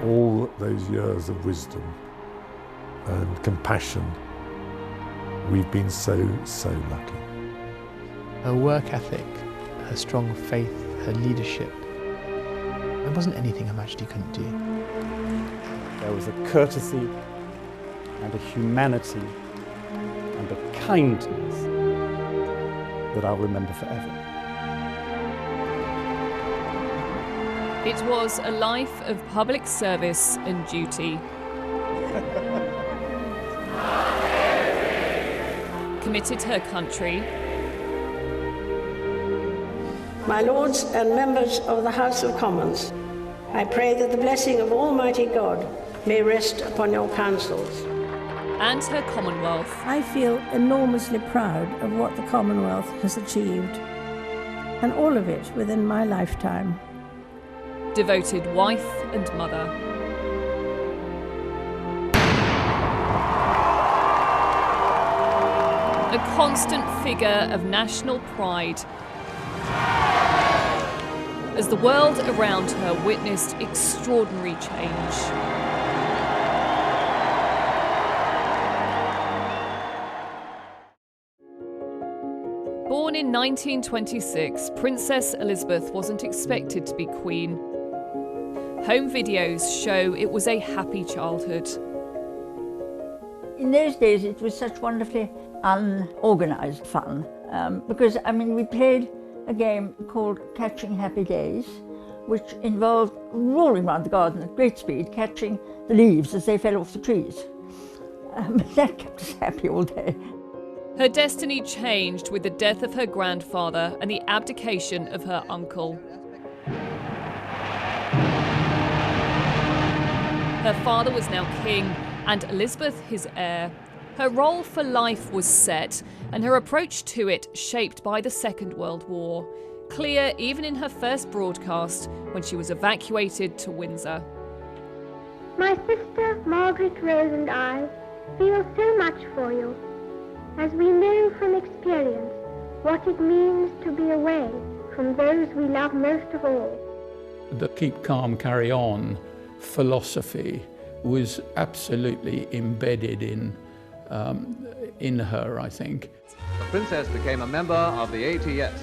all those years of wisdom and compassion, we've been so lucky. Her work ethic, her strong faith, her leadership, there wasn't anything Her Majesty couldn't do. There was a courtesy and a humanity and a kindness that I'll remember forever. It was a life of public service and duty. Committed to her country. My lords and members of the House of Commons, I pray that the blessing of Almighty God may rest upon your councils. And her Commonwealth. I feel enormously proud of what the Commonwealth has achieved, and all of it within my lifetime. Devoted wife and mother. A constant figure of national pride as the world around her witnessed extraordinary change. Born in 1926, Princess Elizabeth wasn't expected to be Queen. Home videos show it was a happy childhood. In those days, it was such wonderfully unorganised fun because, we played a game called Catching Happy Days, which involved rolling around the garden at great speed, catching the leaves as they fell off the trees. That kept us happy all day. Her destiny changed with the death of her grandfather and the abdication of her uncle. Her father was now king, and Elizabeth his heir. Her role for life was set, and her approach to it shaped by the Second World War. Clear even in her first broadcast when she was evacuated to Windsor. My sister Margaret Rose and I feel so much for you, as we know from experience what it means to be away from those we love most of all. The keep calm, carry on philosophy was absolutely embedded in her, I think. The Princess became a member of the ATS.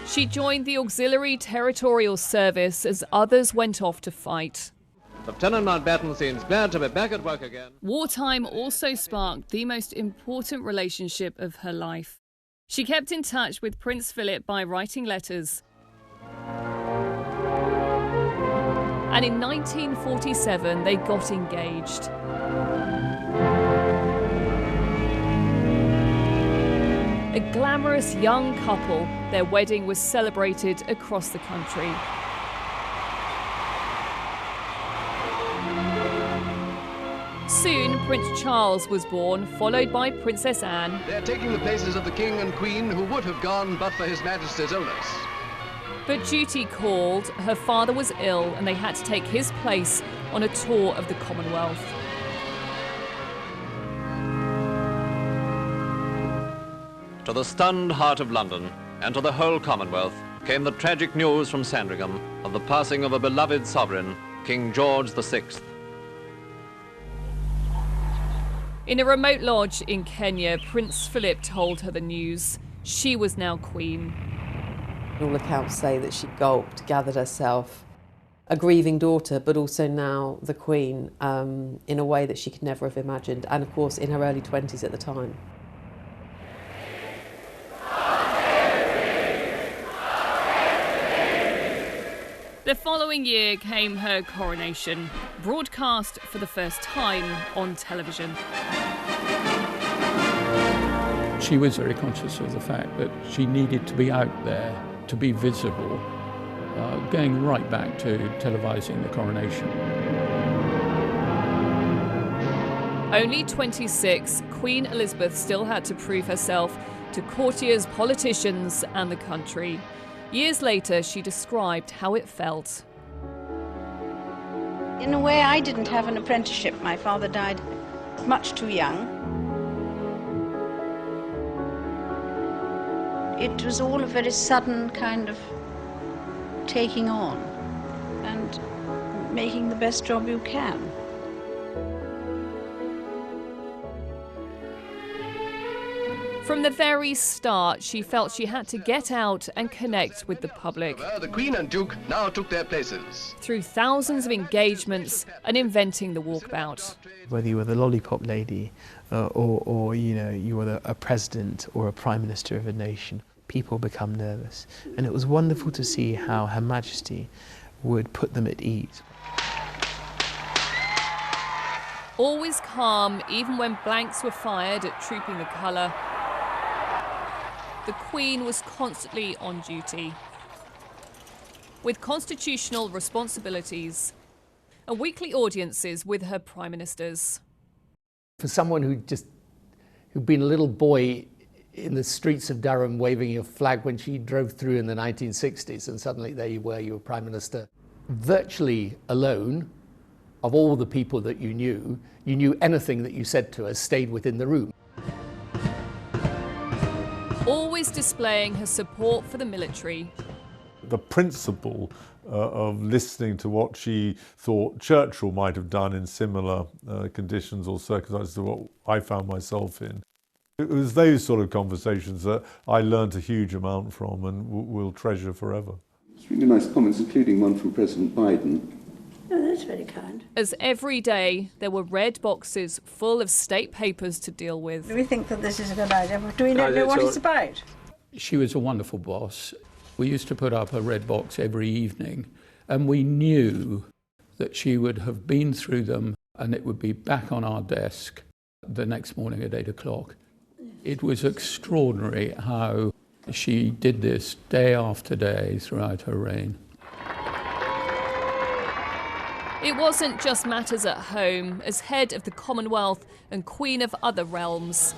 She joined the Auxiliary Territorial Service as others went off to fight. Lieutenant Mountbatten seems glad to be back at work again. Wartime also sparked the most important relationship of her life. She kept in touch with Prince Philip by writing letters. And in 1947, they got engaged. A glamorous young couple, their wedding was celebrated across the country. Soon, Prince Charles was born, followed by Princess Anne. They're taking the places of the King and Queen who would have gone but for His Majesty's illness. But duty called, her father was ill and they had to take his place on a tour of the Commonwealth. To the stunned heart of London and to the whole Commonwealth came the tragic news from Sandringham of the passing of a beloved sovereign, King George VI. In a remote lodge in Kenya, Prince Philip told her the news. She was now queen. All accounts say that she gulped, gathered herself, a grieving daughter, but also now the queen, in a way that she could never have imagined, and of course in her early 20s at the time. The following year came her coronation, broadcast for the first time on television. She was very conscious of the fact that she needed to be out there, to be visible, going right back to televising the coronation. Only 26, Queen Elizabeth still had to prove herself to courtiers, politicians, and the country. Years later, she described how it felt. In a way, I didn't have an apprenticeship. My father died much too young. It was all a very sudden kind of taking on. And making the best job you can. From the very start, she felt she had to get out and connect with the public. The Queen and Duke now took their places. Through thousands of engagements and inventing the walkabout. Whether you were the lollipop lady or you know, you were a president or a prime minister of a nation, people become nervous. And it was wonderful to see how Her Majesty would put them at ease. Always calm, even when blanks were fired at Trooping the Colour. The Queen was constantly on duty, with constitutional responsibilities and weekly audiences with her prime ministers. For someone who'd been a little boy in the streets of Durham waving a flag when she drove through in the 1960s, and suddenly there you were prime minister, virtually alone of all the people that you knew anything that you said to her stayed within the room. Always displaying her support for the military. The principle of listening to what she thought Churchill might have done in similar conditions or circumstances to what I found myself in. It was those sort of conversations that I learned a huge amount from and will treasure forever. It's really nice comments, including one from President Biden. Oh, that's very kind. As every day there were red boxes full of state papers to deal with. Do we think that this is a good idea? Do we know what it's about? She was a wonderful boss. We used to put up a red box every evening, and we knew that she would have been through them and it would be back on our desk the next morning at 8 o'clock. It was extraordinary how she did this day after day throughout her reign. It wasn't just matters at home. As head of the Commonwealth and Queen of other realms,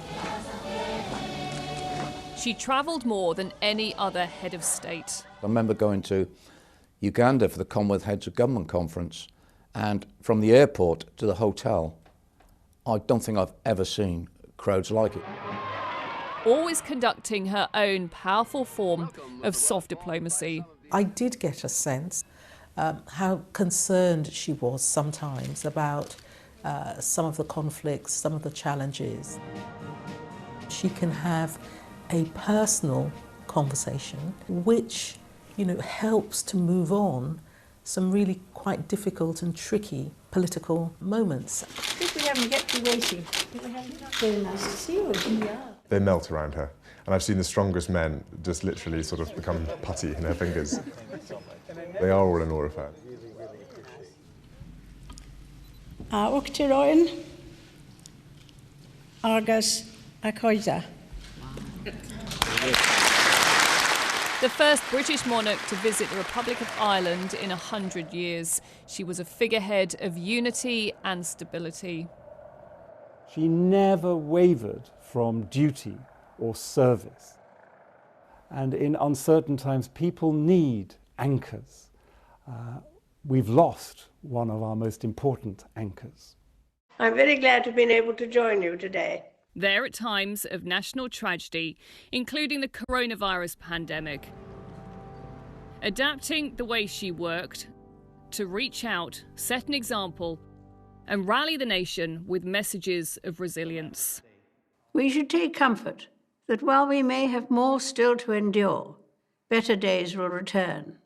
she travelled more than any other head of state. I remember going to Uganda for the Commonwealth Heads of Government Conference, and from the airport to the hotel, I don't think I've ever seen crowds like it. Always conducting her own powerful form of soft diplomacy. I did get a sense how concerned she was sometimes about some of the conflicts, some of the challenges. She can have a personal conversation which, you know, helps to move on some really quite difficult and tricky political moments. I think we haven't get too weighty. Very nice to see you. Yeah. They melt around her. And I've seen the strongest men just literally sort of become putty in her fingers. They are all in awe of her. Uachtaráin agus a coide. The first British monarch to visit the Republic of Ireland in 100 years. She was a figurehead of unity and stability. She never wavered from duty or service. And in uncertain times, people need anchors. We've lost one of our most important anchors. I'm very glad to have been able to join you today. There at times of national tragedy, including the coronavirus pandemic. Adapting the way she worked to reach out, set an example, and rally the nation with messages of resilience. We should take comfort that while we may have more still to endure, better days will return.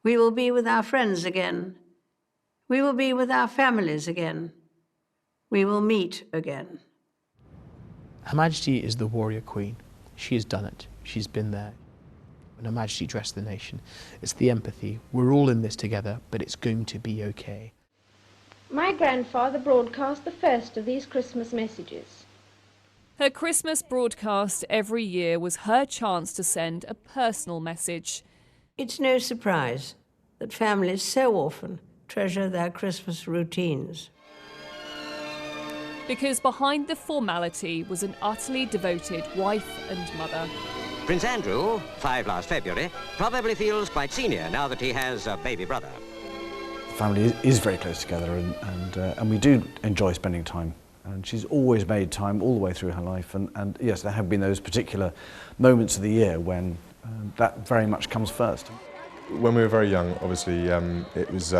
We will be with our friends again. We will be with our families again. We will meet again. Her Majesty is the warrior queen. She has done it. She's been there. When Her Majesty addressed the nation, it's the empathy. We're all in this together, but it's going to be okay. My grandfather broadcast the first of these Christmas messages. Her Christmas broadcast every year was her chance to send a personal message. It's no surprise that families so often treasure their Christmas routines. Because behind the formality was an utterly devoted wife and mother. Prince Andrew, 5 last February, probably feels quite senior now that he has a baby brother. The family is very close together and we do enjoy spending time. And she's always made time all the way through her life. And yes, there have been those particular moments of the year when that very much comes first. When we were very young, obviously, it was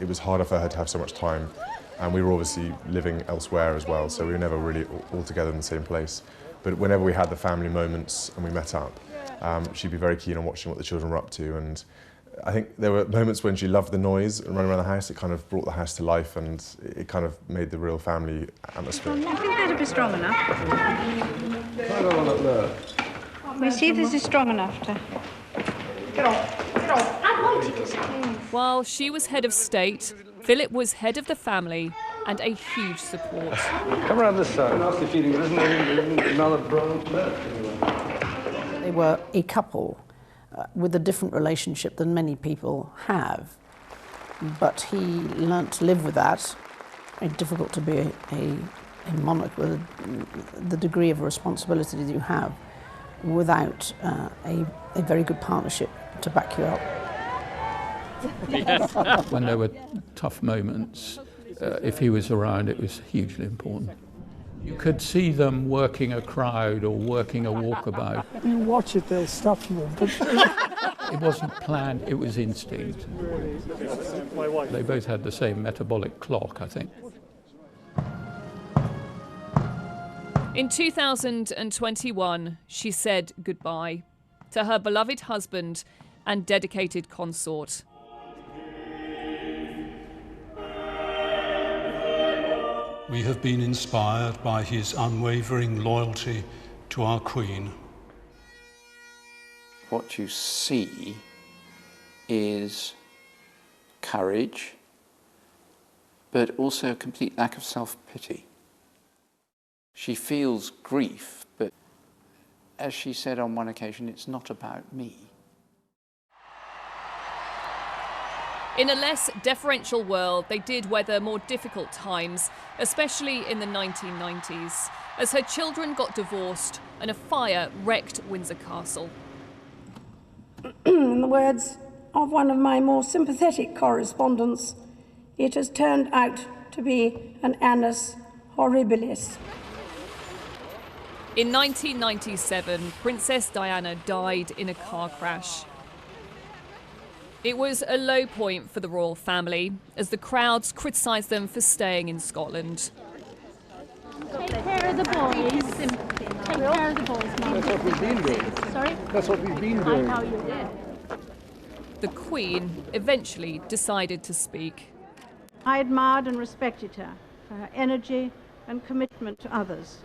it was harder for her to have so much time. And we were obviously living elsewhere as well, so we were never really all together in the same place. But whenever we had the family moments and we met up, she'd be very keen on watching what the children were up to. And I think there were moments when she loved the noise and running around the house. It kind of brought the house to life, and it kind of made the real family atmosphere. I think that'll be strong enough. Try the one up there. We'll see if this is strong enough to... Get off, get off. I wanted to say. While she was head of state, Philip was head of the family and a huge support. Come around this side. Nasty feeling, but isn't there another branch left anyway? They were a couple with a different relationship than many people have, but he learnt to live with that. It's difficult to be a monarch with the degree of responsibility that you have without a very good partnership to back you up. When there were tough moments, if he was around, it was hugely important. You could see them working a crowd or working a walkabout. You watch it, they'll stop you. It wasn't planned, it was instinct. They both had the same metabolic clock, I think. In 2021, she said goodbye to her beloved husband and dedicated consort. We have been inspired by his unwavering loyalty to our Queen. What you see is courage, but also a complete lack of self-pity. She feels grief, but as she said on one occasion, it's not about me. In a less deferential world, they did weather more difficult times, especially in the 1990s, as her children got divorced and a fire wrecked Windsor Castle. In the words of one of my more sympathetic correspondents, it has turned out to be an annus horribilis. In 1997, Princess Diana died in a car crash. It was a low point for the royal family, as the crowds criticised them for staying in Scotland. Take care of the boys. Take care of the boys, Mum. That's what we've been doing. Sorry? That's what we've been doing. I know you did. The Queen eventually decided to speak. I admired and respected her for her energy and commitment to others,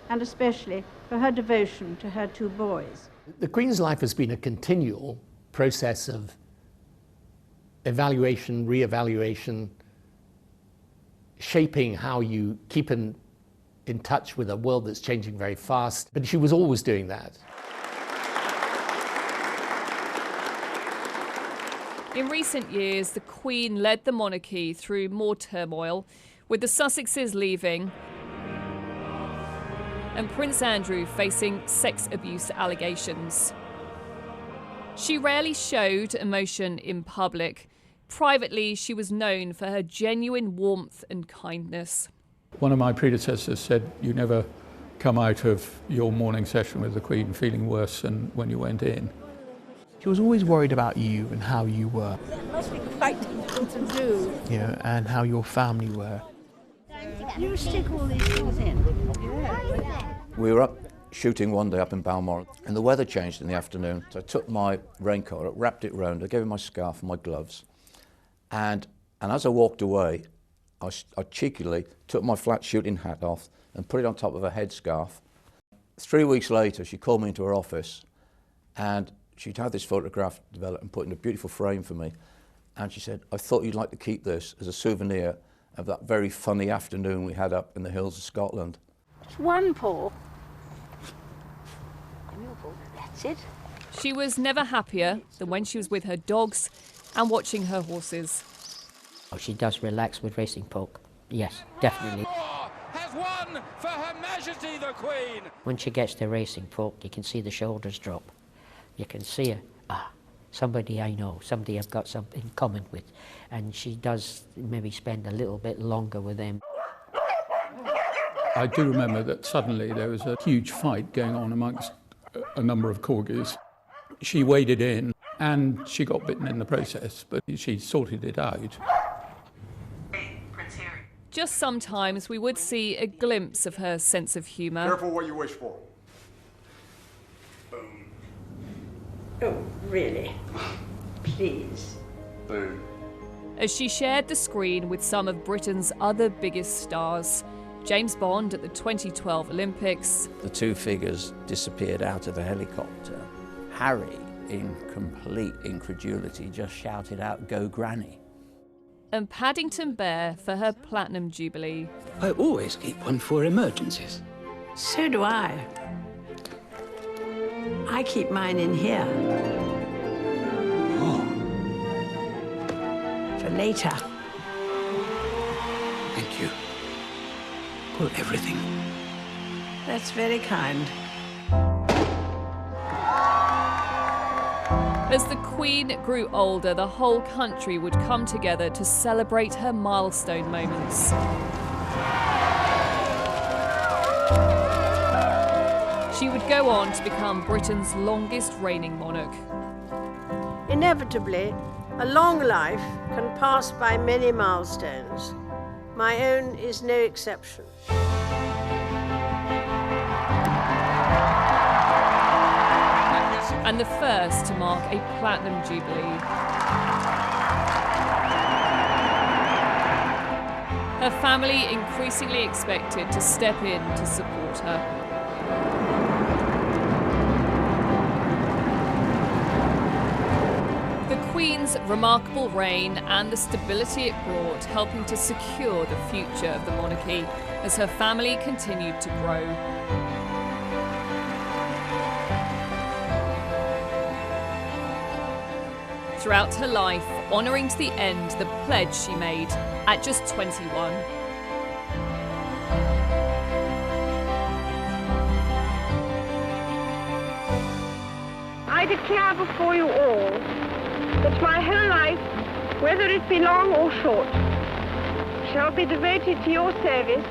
and especially for her devotion to her two boys. The Queen's life has been a continual process of evaluation, re-evaluation, shaping how you keep in touch with a world that's changing very fast. But she was always doing that. In recent years, the Queen led the monarchy through more turmoil, with the Sussexes leaving and Prince Andrew facing sex abuse allegations. She rarely showed emotion in public. Privately, she was known for her genuine warmth and kindness. One of my predecessors said, you never come out of your morning session with the Queen feeling worse than when you went in. She was always worried about you and how you were. That must be quite difficult to do. You know, and how your family were. You stick all these things in. We were up shooting one day up in Balmoral, and the weather changed in the afternoon. So I took my raincoat, wrapped it round, I gave her my scarf and my gloves, and as I walked away, I cheekily took my flat shooting hat off and put it on top of her headscarf. 3 weeks later, she called me into her office, and she'd had this photograph developed and put in a beautiful frame for me, and she said, I thought you'd like to keep this as a souvenir of that very funny afternoon we had up in the hills of Scotland. It's one paw. That's it. She was never happier than when she was with her dogs and watching her horses. Oh, she does relax with racing pork. Yes, definitely. Has won for Her Majesty the Queen. When she gets to racing pork, you can see the shoulders drop. You can see her, somebody I know, somebody I've got something in common with. And she does maybe spend a little bit longer with them. I do remember that suddenly there was a huge fight going on amongst a number of corgis. She waded in and she got bitten in the process, but she sorted it out. just sometimes we would see a glimpse of her sense of humour. Careful what you wish for. Oh, really? Please. Boom. As she shared the screen with some of Britain's other biggest stars. James Bond at the 2012 Olympics. The two figures disappeared out of the helicopter. Harry, in complete incredulity, just shouted out, "Go Granny." And Paddington Bear for her Platinum Jubilee. I always keep one for emergencies. So do I. I keep mine in here. Oh. For later. Thank you for everything. That's very kind. As the Queen grew older, the whole country would come together to celebrate her milestone moments. She would go on to become Britain's longest reigning monarch. Inevitably, a long life can pass by many milestones. My own is no exception. And the first to mark a Platinum Jubilee. Her family increasingly expected to step in to support her. The Queen's remarkable reign and the stability it brought helping to secure the future of the monarchy as her family continued to grow. Throughout her life, honouring to the end the pledge she made at just 21. I declare before you all that my whole life, whether it be long or short, shall be devoted to your service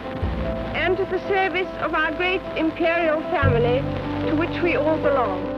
and to the service of our great imperial family to which we all belong.